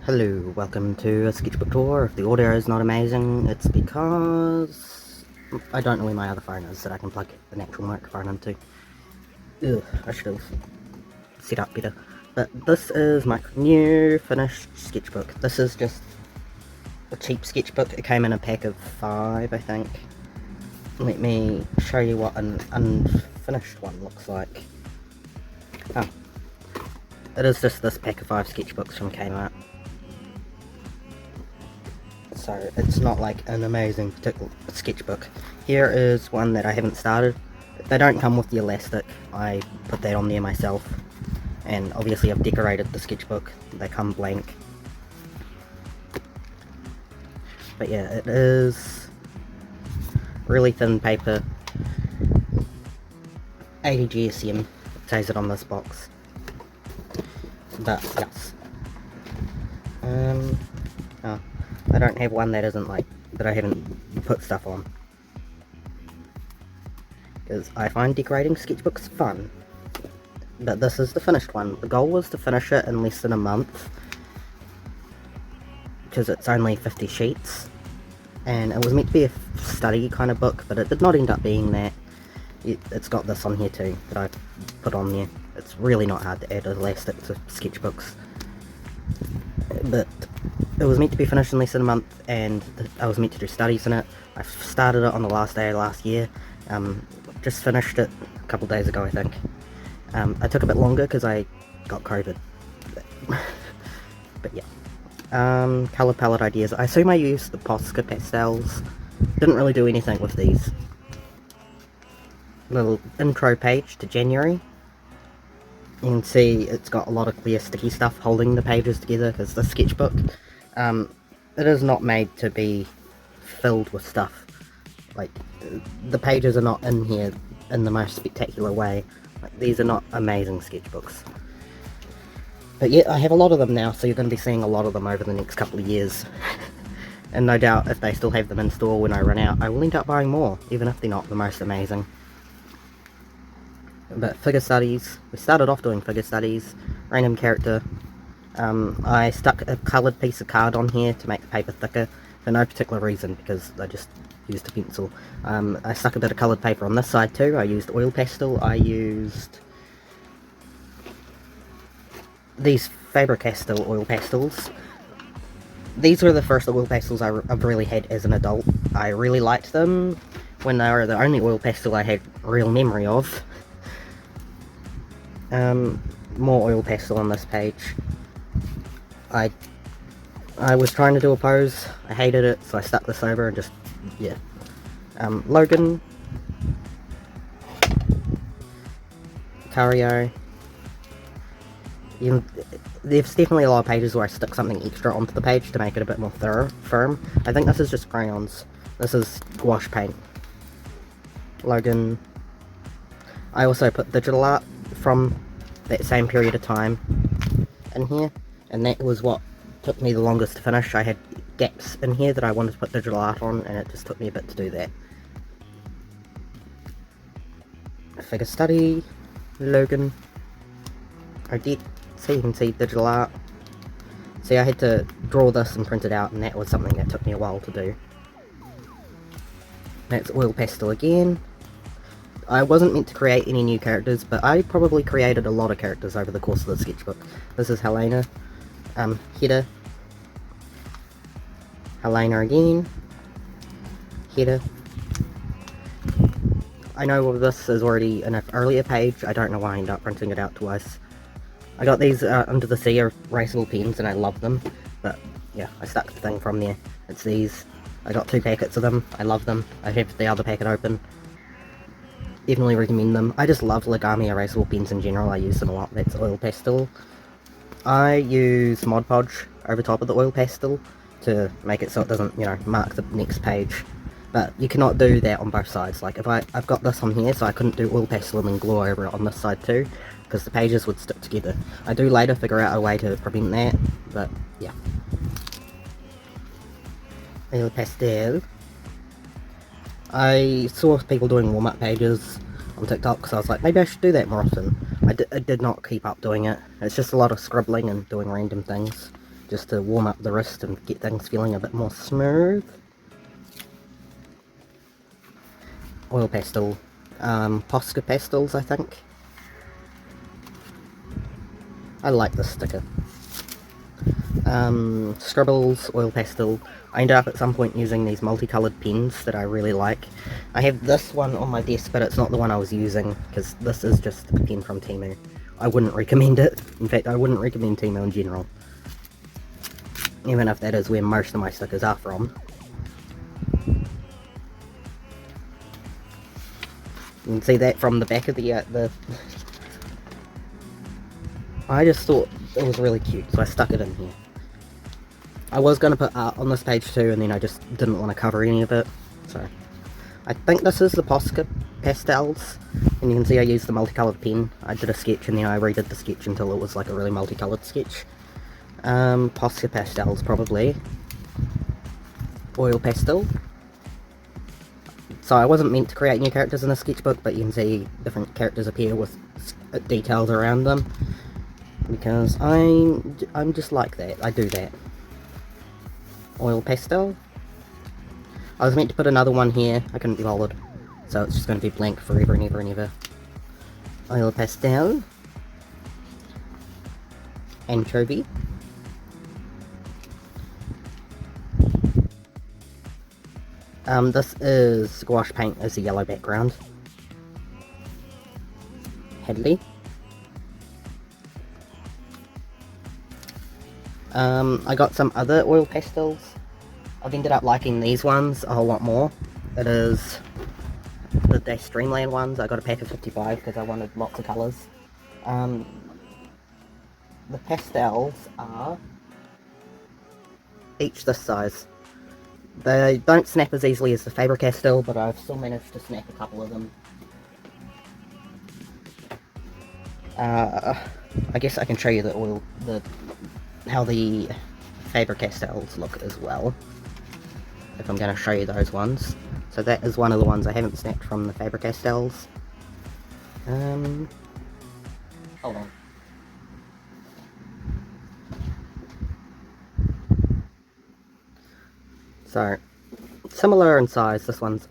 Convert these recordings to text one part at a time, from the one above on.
Hello, welcome to a sketchbook tour. If the audio is not amazing, it's because I don't know where my other phone is that I can plug an actual microphone into. Ugh, I should have set up better. But this is my new finished sketchbook. This is just a cheap sketchbook. It came in a pack of 5, I think. Let me show you what an unfinished one looks like. Oh, it is just this pack of 5 sketchbooks from Kmart. So it's not like an amazing particular sketchbook. Here is one that I haven't started. They don't come with the elastic. I put that on there myself, and obviously I've decorated the sketchbook. They come blank. But yeah, it is really thin paper, 80 GSM, it says it on this box. But yes. Oh, I don't have one that isn't like, that I haven't put stuff on. Because I find decorating sketchbooks fun. But this is the finished one. The goal was to finish it in less than a month, because it's only 50 sheets. And it was meant to be a study kind of book, but it did not end up being that. It's got this on here too, that I put on there. It's really not hard to add elastic to sketchbooks. But it was meant to be finished in less than a month, and I was meant to do studies in it. I started it on the last day of last year. Just finished it a couple days ago, I think. I took a bit longer because I got COVID. But yeah. Colour palette ideas. I assume I used the Posca pastels. Didn't really do anything with these. Little intro page to January. You can see it's got a lot of clear sticky stuff holding the pages together, because the sketchbook, it is not made to be filled with stuff. Like, the pages are not in here in the most spectacular way. Like, these are not amazing sketchbooks. But yeah, I have a lot of them now, so you're going to be seeing a lot of them over the next couple of years. And no doubt, if they still have them in store when I run out, I will end up buying more, even if they're not the most amazing. But figure studies, we started off doing figure studies, random character. I stuck a coloured piece of card on here to make the paper thicker, for no particular reason, because I just used a pencil. I stuck a bit of coloured paper on this side too. I used oil pastel. I used these Faber-Castell oil pastels. These were the first oil pastels I've really had as an adult. I really liked them when they were the only oil pastel I had real memory of. More oil pastel on this page. I was trying to do a pose, I hated it, so I stuck this over and just, yeah. Logan, Cario. There's definitely a lot of pages where I stick something extra onto the page to make it a bit more firm. I think this is just crayons. This is gouache paint. Logan. I also put digital art from that same period of time in here, and that was what took me the longest to finish. I had gaps in here that I wanted to put digital art on, and it just took me a bit to do that. Figure study, Logan, Odette, so you can see digital art. See, I had to draw this and print it out, and that was something that took me a while to do. That's oil pastel again. I wasn't meant to create any new characters, but I probably created a lot of characters over the course of the sketchbook. This is Helena, Hedda, Helena again, Hedda. I know this is already in an earlier page. I don't know why I ended up printing it out twice. I got these Under the Sea erasable pens, and I love them, but yeah, I stuck the thing from there. It's these. I got 2 packets of them. I love them. I have the other packet open. Definitely recommend them. I just love Legami erasable pens in general. I use them a lot. That's oil pastel. I use Mod Podge over top of the oil pastel to make it so it doesn't, mark the next page. But you cannot do that on both sides. Like, if I've got this on here, so I couldn't do oil pastel and then glue over it on this side too, because the pages would stick together. I do later figure out a way to prevent that, but yeah. Oil pastel. I saw people doing warm-up pages on TikTok, because I was like, maybe I should do that more often. I did not keep up doing it. It's just a lot of scribbling and doing random things. just to warm up the wrist and get things feeling a bit more smooth. Oil pastel, Posca pastels, I think. I like this sticker. Scribbles, oil pastel. I ended up at some point using these multicolored pens that I really like. I have this one on my desk, but it's not the one I was using, because this is just a pen from Temu. I wouldn't recommend it. In fact, I wouldn't recommend Temu in general. Even if that is where most of my stickers are from. You can see that from the back of the I just thought it was really cute, so I stuck it in here. I was going to put art on this page too, and then I just didn't want to cover any of it, so. I think this is the Posca pastels, and you can see I used the multicoloured pen. I did a sketch and then I redid the sketch until it was like a really multicoloured sketch. Posca pastels probably. Oil pastel. So I wasn't meant to create new characters in the sketchbook, but you can see different characters appear with details around them. Because I'm just like that, I do that. Oil pastel. I was meant to put another one here, I couldn't be bothered. So it's just going to be blank forever and ever and ever. Oil pastel. Anchovy. This is gouache paint as a yellow background. Hadley. I got some other oil pastels. I've ended up liking these ones a whole lot more. It is the Dash Dreamland ones. I got a pack of 55 because I wanted lots of colours. The pastels are each this size. They don't snap as easily as the Faber-Castell, but I've still managed to snap a couple of them. I guess I can show you how the Faber-Castells look as well, if I'm going to show you those ones. So that is one of the ones I haven't snapped from the Faber-Castells. Hold on. So, similar in size, this one,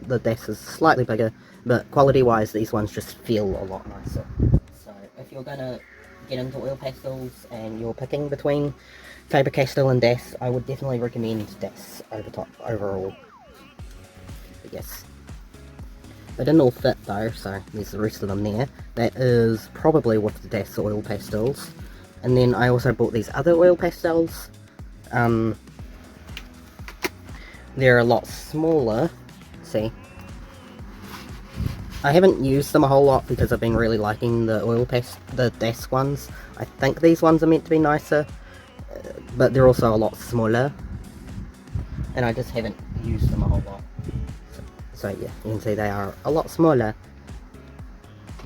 the desk is slightly bigger, but quality-wise, these ones just feel a lot nicer. So, if you're gonna get into oil pastels and you're picking between Faber-Castell and Das, I would definitely recommend Das overall. But yes. They didn't all fit though, so there's the rest of them there. That is probably with the Das oil pastels. And then I also bought these other oil pastels. They're a lot smaller. See? I haven't used them a whole lot because I've been really liking the Das ones. I think these ones are meant to be nicer, but they're also a lot smaller. And I just haven't used them a whole lot. So yeah, you can see they are a lot smaller.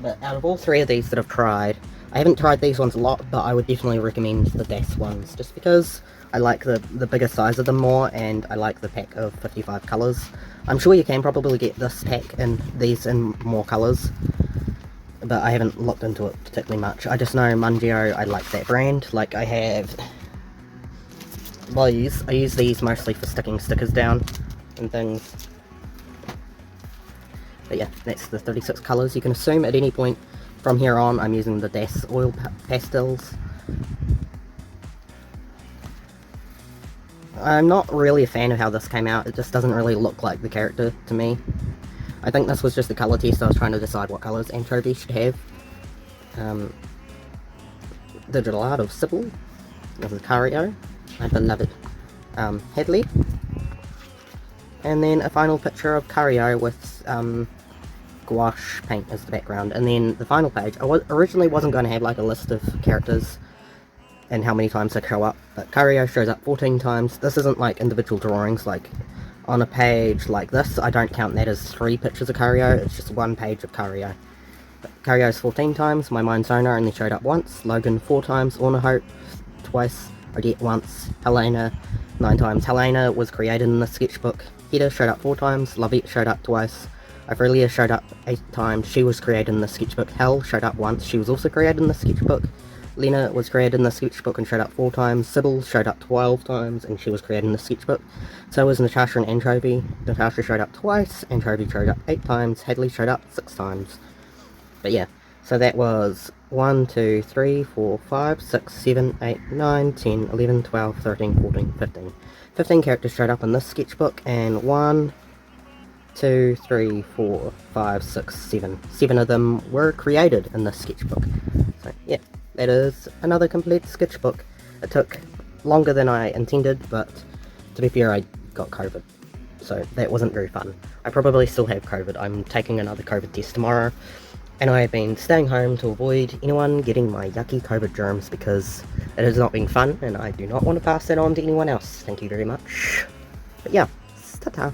But out of all three of these that I've tried, I haven't tried these ones a lot, but I would definitely recommend the Das ones, just because I like the bigger size of them more, and I like the pack of 55 colours. I'm sure you can probably get this pack and these in more colours, but I haven't looked into it particularly much. I just know Mungio, I like that brand. Like I have these, I use these mostly for sticking stickers down and things. But yeah, that's the 36 colours. You can assume at any point from here on I'm using the Das oil pastels. I'm not really a fan of how this came out. It just doesn't really look like the character to me. I think this was just a colour test. I was trying to decide what colours Anchovy should have. Digital art of Sybil. This is Cario. I love it. Hadley. And then a final picture of Cario with gouache paint as the background. And then the final page. I originally wasn't going to have like a list of characters and how many times they show up, but Cario shows up 14 times. This isn't like individual drawings, like on a page like this, I don't count that as 3 pictures of Cario, it's just 1 page of Cario. Cario's 14 times, My Mind's Owner only showed up once, Logan 4 times, Orna Hope twice, Odette once, Helena 9 times. Helena was created in the sketchbook. Hedda showed up 4 times, Lovette showed up twice, Ophelia showed up 8 times, she was created in the sketchbook. Hel showed up once, she was also created in the sketchbook. Lena was created in the sketchbook and showed up 4 times, Sybil showed up 12 times and she was created in the sketchbook. So was Natasha and Anchovy. Natasha showed up twice, Anchovy showed up 8 times, Hadley showed up 6 times. But yeah, so that was 1, 2, 3, 4, 5, 6, 7, 8, 9, 10, 11, 12, 13, 14, 15. 15 characters showed up in this sketchbook, and 1, 2, 3, 4, 5, 6, 7. 7 of them were created in this sketchbook. So yeah, that is another complete sketchbook. It took longer than I intended, but to be fair, I got COVID. So that wasn't very fun. I probably still have COVID. I'm taking another COVID test tomorrow. And I have been staying home to avoid anyone getting my yucky COVID germs because it has not been fun and I do not want to pass that on to anyone else. Thank you very much. But yeah, ta-ta.